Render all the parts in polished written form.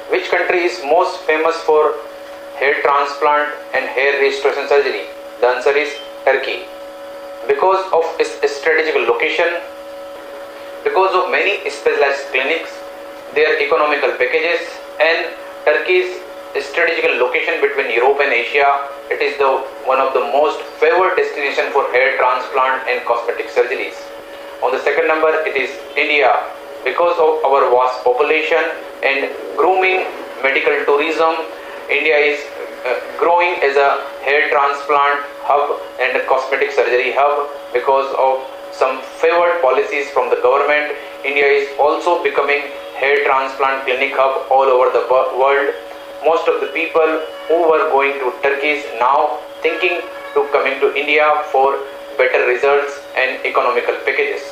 Which country is most famous for hair transplant and hair restoration surgery? The answer is Turkey. Because of its strategic location, because of many specialized clinics, their economical packages, and Turkey's strategic location between Europe and Asia, it is one of the most favored destination for hair transplant and cosmetic surgeries. On the second number, it is India. Because of our vast population and grooming medical tourism, India is growing as a hair transplant hub and a cosmetic surgery hub. Because of some favored policies from the government, India is also becoming hair transplant clinic hub all over the world. Most of the people who were going to Turkey is now thinking to coming to India for better results and economical packages.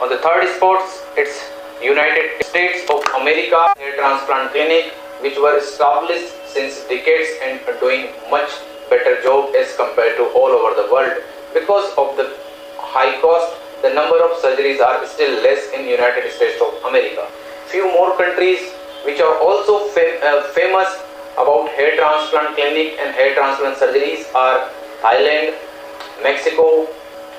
On the third spots, it's United States of America hair transplant clinic, which were established since decades and are doing much better job as compared to all over the world. Because of the high cost, the number of surgeries are still less in United States of America. Few more countries which are also famous about hair transplant clinic and hair transplant surgeries are Thailand, Mexico,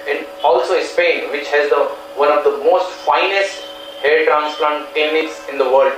and also Spain, which has one of the most finest hair transplant clinics in the world.